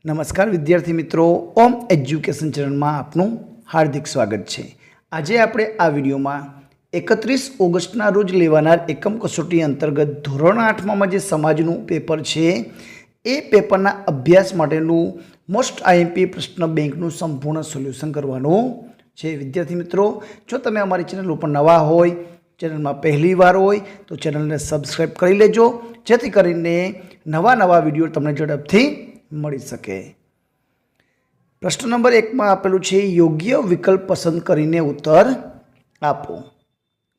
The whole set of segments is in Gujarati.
નમસ્કાર વિદ્યાર્થી મિત્રો, ઓમ એજ્યુકેશન ચેનલમાં આપનું હાર્દિક સ્વાગત છે। આજે આપણે આ વિડીયોમાં 31 ઓગસ્ટના રોજ લેવાનાર એકમ કસોટી અંતર્ગત ધોરણ 8માં જે સમાજનું પેપર છે એ પેપરના અભ્યાસ માટેનું મોસ્ટ આઈએમપી પ્રશ્ન બેંકનું સંપૂર્ણ સોલ્યુશન કરવાનું છે। વિદ્યાર્થી મિત્રો, જો તમે અમારી ચેનલ ઉપર નવા હોય, ચેનલમાં પહેલી વાર હોય તો ચેનલને સબસ્ક્રાઈબ કરી લેજો, જેથી કરીને નવા વિડીયો તમને ઝડપથી મળી શકે। પ્રશ્ન નંબર 1 માં આપેલું છે યોગ્ય વિકલ્પ પસંદ કરીને ઉત્તર આપો।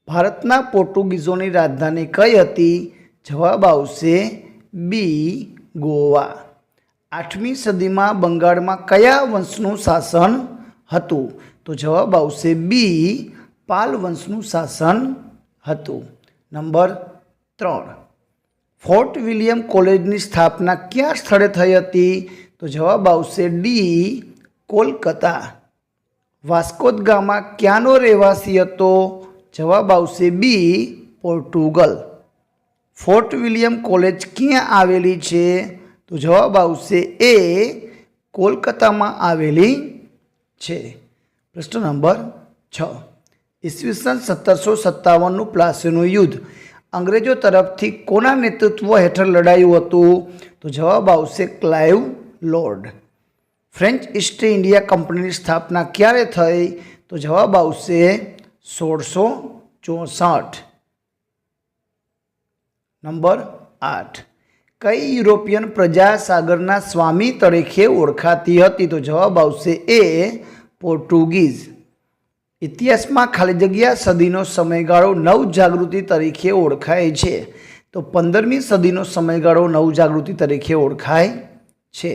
ભારતના પોર્ટુગીઝોની રાજધાની કઈ હતી? જવાબ આવશે બી, ગોવા। 8મી સદીમાં બંગાળમાં કયા વંશનું શાસન હતું? તો જવાબ આવશે બી, પાલ વંશનું શાસન હતું। નંબર 3, ફોર્ટ વિલિયમ કોલેજની સ્થાપના કયા સ્થળે થઈ હતી? તો જવાબ આવશે D, Kolkata. Vasco da Gama ક્યાંનો રહેવાસી હતો? જવાબ આવશે B, Portugal. Fort William College ક્યાં આવેલી છે? તો જવાબ આવશે એ, કોલકાતામાં આવેલી છે। પ્રશ્ન નંબર 6, ઈસવીસન 1757નું પ્લાસીનું યુદ્ધ અંગ્રેજો તરફથી કોના નેતૃત્વ હેઠળ લડાયું હતું? તો જવાબ આવશે Clive lord. French East India કંપનીની સ્થાપના ક્યારે થઈ? તો જવાબ આવશે 1664। નંબર 8, કઈ યુરોપિયન પ્રજા સાગરના સ્વામી તરીકે ઓળખાતી હતી? તો જવાબ આવશે એ, પોર્ટુગીઝ। ઇતિહાસમાં ખાલી જગ્યા સદીનો સમયગાળો નવજાગૃતિ તરીકે ઓળખાય છે। તો 15મી સદીનો સમયગાળો નવજાગૃતિ તરીકે ઓળખાય છે।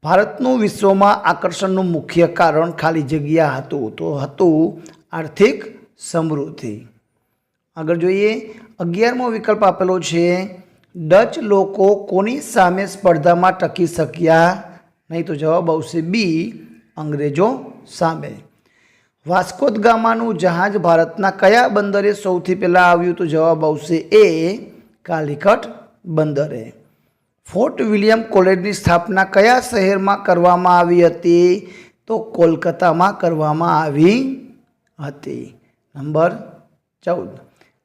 ભારતનું વિશ્વમાં આકર્ષણનું મુખ્ય કારણ ખાલી જગ્યા હતું, તો હતું આર્થિક સમૃદ્ધિ। આગળ જોઈએ, 11મો વિકલ્પ આપેલો છે ડચ લોકો કોની સામે સ્પર્ધામાં ટકી શક્યા નહીં? તો જવાબ આવશે બી, અંગ્રેજો સામે। વાસ્કો દ ગામાનું જહાજ ભારતના કયા બંદરે સૌથી પહેલાં આવ્યું? તો જવાબ આવશે એ, કાલિકટ બંદરે। ફોર્ટ વિલિયમ કોલેજની સ્થાપના કયા શહેરમાં કરવામાં આવી હતી? તો કોલકાતામાં કરવામાં આવી હતી। નંબર 14,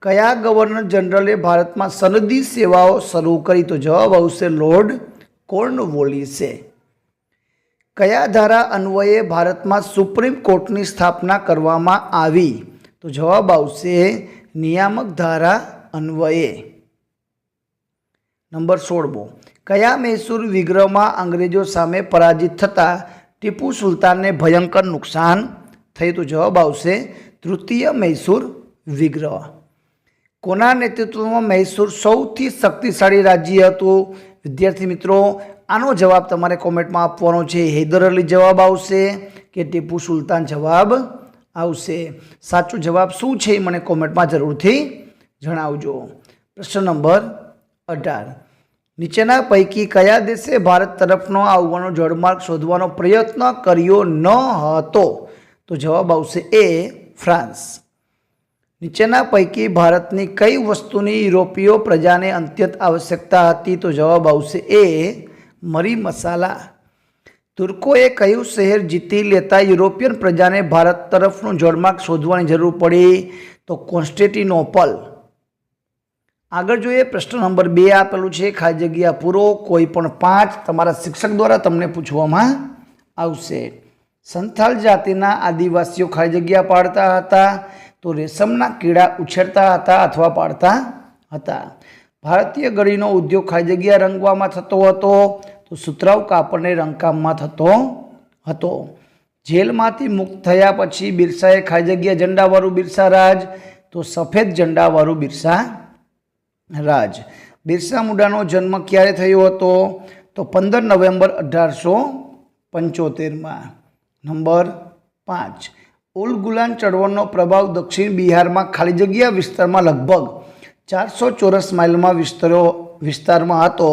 કયા ગવર્નર જનરલે ભારતમાં સનદી સેવાઓ શરૂ કરી? તો જવાબ આવશે લોર્ડ કોર્નવોલિસે। કયા ધારા અન્વયે ભારતમાં સુપ્રીમ કોર્ટની સ્થાપના કરવામાં આવી? તો જવાબ આવશે નિયામક ધારા અન્વયે। નંબર 16મો, કયા મૈસૂર વિગ્રહમાં અંગ્રેજો સામે પરાજિત થતાં ટીપુ સુલતાનને ભયંકર નુકસાન થયું? તો જવાબ આવશે તૃતીય મૈસૂર વિગ્રહ। કોના નેતૃત્વમાં મૈસૂર સૌથી શક્તિશાળી રાજ્ય હતું? વિદ્યાર્થી મિત્રો, આનો જવાબ તમારે કોમેન્ટમાં આપવાનો છે। હૈદર અલી જવાબ આવશે કે ટીપુ સુલતાન જવાબ આવશે? સાચો જવાબ શું છે એ મને કોમેન્ટમાં જરૂરથી જણાવજો। પ્રશ્ન નંબર 18, નીચેના પૈકી કયા દેશે ભારત તરફનો આવવાનો જળમાર્ગ શોધવાનો પ્રયત્ન કર્યો ન હતો? તો જવાબ આવશે એ, ફ્રાન્સ। નીચેના પૈકી ભારતની કઈ વસ્તુની યુરોપીય પ્રજાને અત્યંત આવશ્યકતા હતી? તો જવાબ આવશે એ, મરી મસાલા। તુર્કોએ કયું શહેર જીતી લેતા યુરોપિયન પ્રજાને ભારત તરફનું જળમાર્ગ શોધવાની જરૂર પડી? તો કોન્સ્ટેન્ટિનોપલ। આગળ જોઈએ, પ્રશ્ન નંબર 2 આપેલું છે ખાલી જગ્યા પૂરો કોઈ પણ 5 તમારા શિક્ષક દ્વારા તમને પૂછવામાં આવશે। સંથાલ જાતિના આદિવાસીઓ ખાલી જગ્યા પાડતા હતા? તો રેશમના કીડા ઉછેરતા હતા અથવા પાડતા હતા। ભારતીય ગળીનો ઉદ્યોગ ખાલી જગ્યા રંગવામાં થતો હતો? તો સુતરાઉ કાપડને રંગકામમાં થતો હતો। જેલમાંથી મુક્ત થયા પછી બિરસાએ ખાલી જગ્યા ઝંડાવાળું બિરસા રાજ? તો સફેદ ઝંડાવાળું બિરસા રાજ। બિરસા મુંડાનો જન્મ ક્યારે થયો હતો? તો 15 નવેમ્બર 1875માં। નંબર 5, ઉલ ગુલાન ચળવળનો પ્રભાવ દક્ષિણ બિહારમાં ખાલી જગ્યા વિસ્તારમાં લગભગ 400 ચોરસ માઇલમાં વિસ્તારમાં હતો?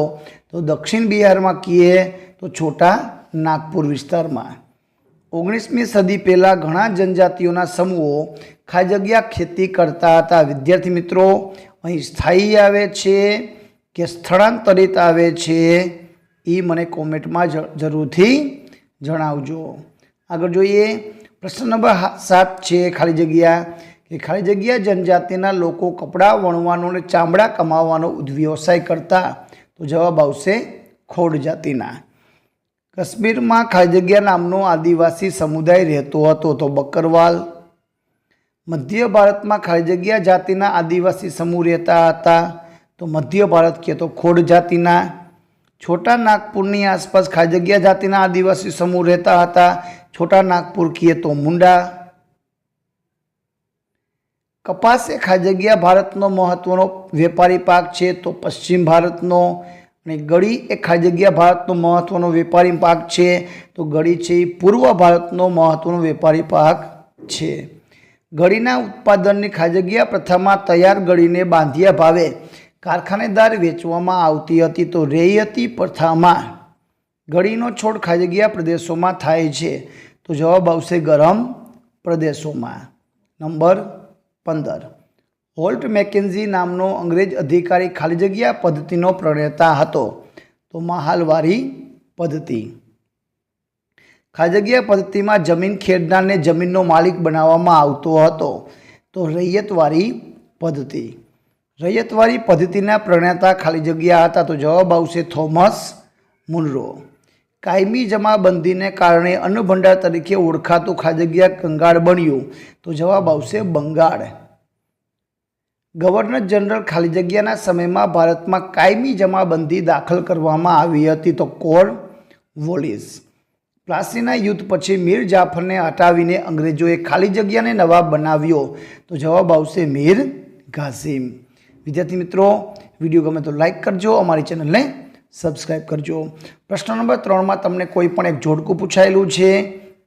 તો દક્ષિણ બિહારમાં કહીએ તો છોટા નાગપુર વિસ્તારમાં। 19મી સદી પહેલાં ઘણા જનજાતિઓના સમૂહો ખાલી જગ્યા ખેતી કરતા હતા। વિદ્યાર્થી મિત્રો, અહીં સ્થાયી આવે છે કે સ્થળાંતરિત આવે છે? એ મને કોમેન્ટમાં જરૂરથી જણાવજો। આગળ જોઈએ પ્રશ્ન નંબર 7 છે ખાલી જગ્યા કે ખાલી જગ્યા જનજાતિના લોકો કપડાં વણવાનો અને ચામડા કમાવાનો વ્યવસાય કરતા। તો જવાબ આવશે ખોડ જાતિના। કાશ્મીરમાં ખાલી જગ્યા નામનો આદિવાસી સમુદાય રહેતો હતો તો બકરવાલ। મધ્ય ભારતમાં ખાલી જગ્યા જાતિના આદિવાસી સમૂહ રહેતા હતા તો મધ્ય ભારત કહે તો ખોડ જાતિના। છોટા નાગપુરની આસપાસ ખાલી જગ્યા જાતિના આદિવાસી સમૂહ રહેતા હતા, છોટા નાગપુર કહે તો મુંડા। કપાસ એ ખાલી જગ્યા ભારતનો મહત્વનો વેપારી પાક છે તો પશ્ચિમ ભારતનો। અને ગળી એ ખાલી જગ્યા ભારતનો મહત્વનો વેપારી પાક છે તો ગળી છે એ પૂર્વ ભારતનો મહત્વનો વેપારી પાક છે। ગળીના ઉત્પાદનની ખાલી જગ્યા પ્રથામાં તૈયાર ગળીને બાંધ્યા ભાવે કારખાનેદાર વેચવામાં આવતી હતી તો રેયતી પ્રથામાં ગળીનો છોડ ખાલી જગ્યા પ્રદેશોમાં થાય છે તો જવાબ આવશે ગરમ પ્રદેશોમાં। નંબર 15 હોલ્ટ મેકેન્ઝી નામનો અંગ્રેજ અધિકારી ખાલી જગ્યા પદ્ધતિનો પ્રણેતા હતો તો મહાલવારી પદ્ધતિ। ખાલી જગ્યા પદ્ધતિમાં જમીન ખેડનારને જમીનનો માલિક બનાવવામાં આવતો હતો તો રૈયતવારી પદ્ધતિ। રૈયતવારી પદ્ધતિના પ્રણેતા ખાલી જગ્યા હતા તો જવાબ આવશે થોમસ મુનરો। કાયમી જમાબંધીને કારણે અન્ન ભંડાર તરીકે ઓળખાતું ખાલી જગ્યા કંગાળ બન્યું તો જવાબ આવશે બંગાળ। ગવર્નર જનરલ ખાલી જગ્યાના સમયમાં ભારતમાં કાયમી જમાબંધી દાખલ કરવામાં આવી હતી તો કોર્નવોલિસ। પ્લાસીના યુદ્ધ પછી મીર જાફરને હટાવીને અંગ્રેજોએ ખાલી જગ્યાને નવાબ બનાવ્યો તો જવાબ આવશે મીર ગાસિમ। વિદ્યાર્થી મિત્રો, વિડીયો ગમે તો લાઈક કરજો, અમારી ચેનલને સબસ્ક્રાઈબ કરજો। પ્રશ્ન નંબર 3માં તમને કોઈ પણ એક જોડકું પૂછાયેલું છે,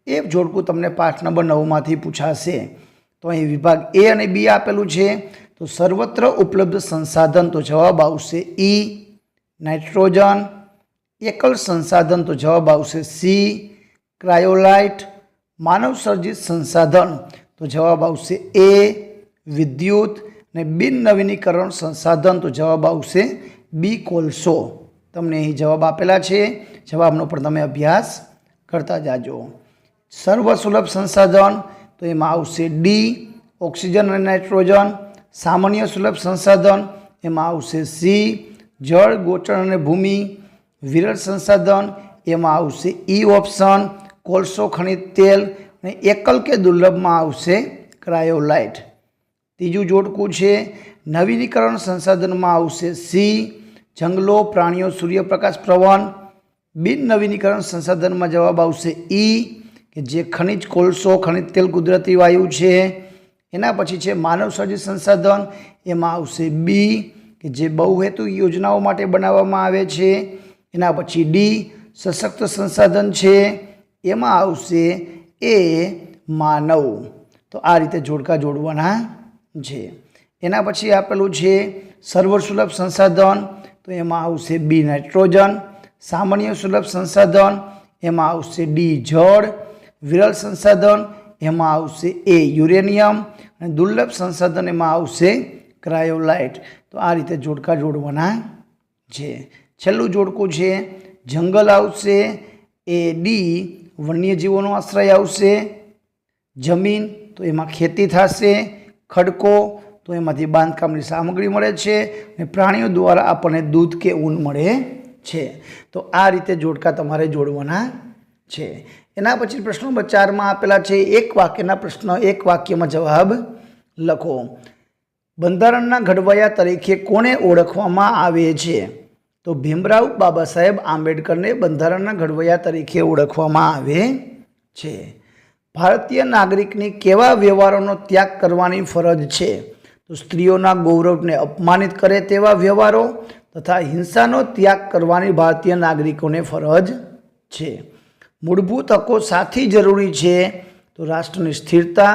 એ જોડકું તમને પાઠ નંબર 9માંથી પૂછાશે। તો અહીં વિભાગ એ અને બી આપેલું છે તો સર્વત્ર ઉપલબ્ધ સંસાધન તો જવાબ આવશે ઈ નાઇટ્રોજન। એકલ સંસાધન તો જવાબ આવશે સી ક્રાયોલાઇટ। માનવ સર્જિત સંસાધન તો જવાબ આવશે એ વિદ્યુત। અને બિન નવીનીકરણ સંસાધન તો જવાબ આવશે બી કોલસો। તમને અહીં જવાબ આપેલા છે, જવાબનો પણ તમે અભ્યાસ કરતા જાજો। સર્વસુલભ સંસાધન તો એમાં આવશે ડી ઓક્સિજન અને નાઇટ્રોજન। સામાન્ય સુલભ સંસાધન એમાં આવશે સી જળ ગોચર અને ભૂમિ। વિરલ સંસાધન એમાં આવશે ઈ ઓપ્શન કોલસો ખનિજ તેલ। અને એકલ કે દુર્લભમાં આવશે ક્રાયોલાઇટ। ત્રીજું જોડકું છે નવીનીકરણ સંસાધનમાં આવશે સી જંગલો પ્રાણીઓ સૂર્યપ્રકાશ પ્રવહન। બિન નવીનીકરણ સંસાધનમાં જવાબ આવશે ઈ કે જે ખનિજ કોલસો ખનિજ તેલ કુદરતી વાયુ છે। એના પછી છે માનવ સર્જિત સંસાધન, એમાં આવશે બી કે જે બહુહેતુ યોજનાઓ માટે બનાવવામાં આવે છે। એના પછી ડી સશક્ત સંસાધન છે, એમાં આવશે એ માનવ। તો આ રીતે જોડકા જોડવાના છે। એના પછી આપેલું છે સર્વસુલભ સંસાધન તો એમાં આવશે બી નાઇટ્રોજન। સામાન્ય સુલભ સંસાધન એમાં આવશે ડી જળ। વિરલ સંસાધન એમાં આવશે એ યુરેનિયમ। અને દુર્લભ સંસાધન એમાં આવશે ક્રાયોલાઇટ। તો આ રીતે જોડકા જોડવાના છે। છેલ્લું જોડકું છે જંગલ આવશે એ ડી વન્યજીવોનો આશ્રય આવશે। જમીન તો એમાં ખેતી થશે। ખડકો તો એમાંથી બાંધકામની સામગ્રી મળે છે। અને પ્રાણીઓ દ્વારા આપણને દૂધ કે ઊન મળે છે। તો આ રીતે જોડકા તમારે જોડવાના છે। એના પછી પ્રશ્ન નંબર 4માં આપેલા છે એક વાક્યના પ્રશ્ન એક વાક્યમાં જવાબ લખો। બંધારણના ઘડવૈયા તરીકે કોને ઓળખવામાં આવે છે તો ભીમરાવ બાબા સાહેબ આંબેડકરને બંધારણના ઘડવૈયા તરીકે ઓળખવામાં આવે છે। ભારતીય નાગરિકની કેવા વ્યવહારોનો ત્યાગ કરવાની ફરજ છે તો સ્ત્રીઓના ગૌરવને અપમાનિત કરે તેવા વ્યવહારો તથા હિંસાનો ત્યાગ કરવાની ભારતીય નાગરિકોને ફરજ છે। મૂળભૂત હકો સાથી જરૂરી છે તો રાષ્ટ્રની સ્થિરતા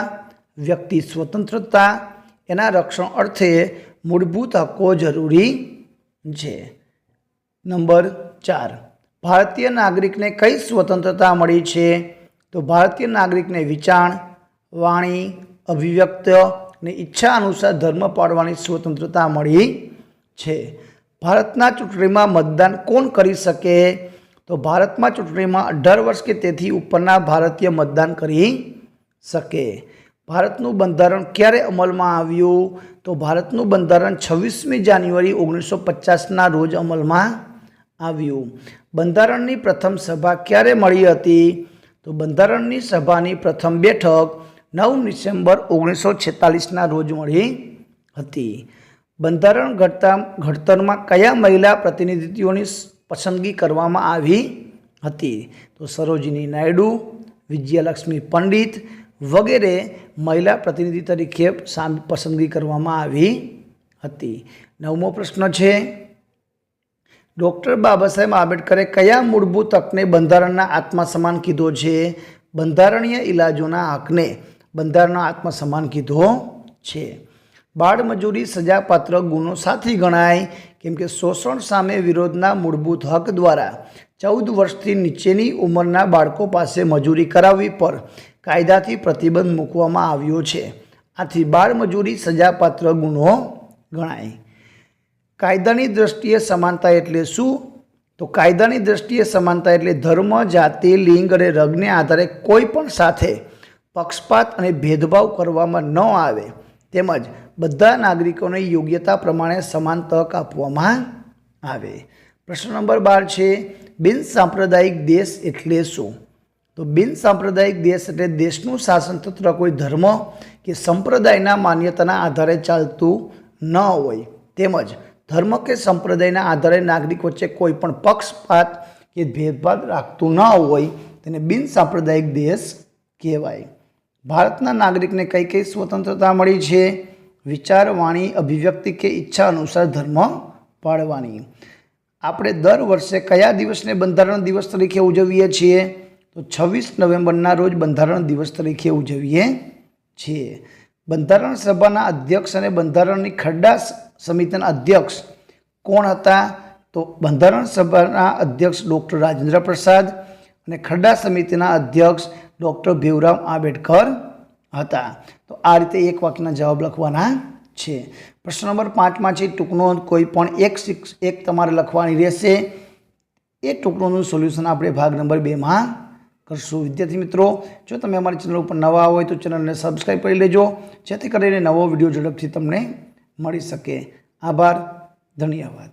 વ્યક્તિ સ્વતંત્રતા એના રક્ષણ અર્થે મૂળભૂત હકો જરૂરી છે। નંબર 4 ભારતીય નાગરિકને કઈ સ્વતંત્રતા મળી છે તો ભારતીય નાગરિકને વિચાર વાણી અભિવ્યક્ત અને ઈચ્છા અનુસાર ધર્મ પાળવાની સ્વતંત્રતા મળી છે। ભારતના ચૂંટણીમાં મતદાન કોણ કરી શકે તો ભારતમાં ચૂંટણીમાં 18 વર્ષ કે તેથી ઉપરના ભારતીય મતદાન કરી શકે. ભારતનું બંધારણ ક્યારે અમલમાં આવ્યું? તો ભારતનું બંધારણ 26મી જાન્યુઆરી 1950ના રોજ અમલમાં આવ્યું. બંધારણની પ્રથમ સભા ક્યારે મળી હતી? તો બંધારણની સભાની પ્રથમ બેઠક 9 ડિસેમ્બર 1946ના રોજ મળી હતી. બંધારણ ઘડતરમાં કયા મહિલા પ્રતિનિધિત્વોની પસંદગી કરવામાં આવી હતી? તો સરોજિની નાયડુ, વિજયાલક્ષ્મી પંડિત વગેરે મહિલા પ્રતિનિધિ તરીકે પસંદગી કરવામાં આવી હતી. 9મો પ્રશ્ન છે, ડૉક્ટર બાબા સાહેબ આંબેડકરે કયા મૂળભૂત હકને બંધારણના આત્મા સમાન કીધો છે? બંધારણીય ઇલાજોના હકને બંધારણના આત્મા સમાન કીધો છે. બાળમજૂરી સજાપાત્ર ગુનો સાથી ગણાય કેમ કે શોષણ સામે વિરોધના મૂળભૂત હક દ્વારા 14 વર્ષથી નીચેની ઉંમરના બાળકો પાસે મજૂરી કરાવવી પર કાયદાથી પ્રતિબંધ મૂકવામાં આવ્યો છે. આથી બાળમજૂરી સજાપાત્ર ગુનો ગણાય. કાયદાની દ્રષ્ટિએ સમાનતા એટલે શું? તો કાયદાની દ્રષ્ટિએ સમાનતા એટલે ધર્મ, જાતિ, લિંગ અને રંગને આધારે કોઈ પણ સાથે પક્ષપાત અને ભેદભાવ કરવામાં ન આવે તેમજ બધા નાગરિકોને યોગ્યતા પ્રમાણે સમાન તક આપવામાં આવે. પ્રશ્ન નંબર 12 છે, બિન સાંપ્રદાયિક દેશ એટલે શું? તો બિન સાંપ્રદાયિક દેશ એટલે દેશનું શાસનતંત્ર કોઈ ધર્મ કે સંપ્રદાયના માન્યતાના આધારે ચાલતું ન હોય તેમજ ધર્મ કે સંપ્રદાયના આધારે નાગરિક વચ્ચે કોઈ પણ પક્ષપાત કે ભેદભાવ રાખતું ન હોય તેને બિન સાંપ્રદાયિક દેશ કહેવાય. ભારતના નાગરિકને કઈ કઈ સ્વતંત્રતા મળી છે? વિચાર, વાણી, અભિવ્યક્તિ કે ઈચ્છા અનુસાર ધર્મ પાળવાની. આપણે દર વર્ષે કયા દિવસને બંધારણ દિવસ તરીકે ઉજવીએ છીએ? તો 26 નવેમ્બરના રોજ બંધારણ દિવસ તરીકે ઉજવીએ છીએ. બંધારણ સભાના અધ્યક્ષ અને બંધારણની ખરડા સમિતિના અધ્યક્ષ કોણ હતા? તો બંધારણ સભાના અધ્યક્ષ ડૉક્ટર રાજેન્દ્ર પ્રસાદ અને ખરડા સમિતિના અધ્યક્ષ ડૉક્ટર ભીમરાવ આંબેડકર હતા. તો આ રીતે એક વાક્યના જવાબ લખવાના છે. પ્રશ્ન નંબર 5માં છે, ટૂંકનો કોઈ પણ એક તમારે લખવાની રહેશે. એ ટૂંકનોનું સોલ્યુશન આપણે ભાગ નંબર 2માં કરશું. વિદ્યાર્થી મિત્રો, જો તમે અમારી ચેનલ ઉપર નવા હોય તો ચેનલને સબસ્ક્રાઈબ કરી લેજો જેથી કરીને નવો વિડીયો ઝડપથી તમને મળી શકે. આભાર, ધન્યવાદ.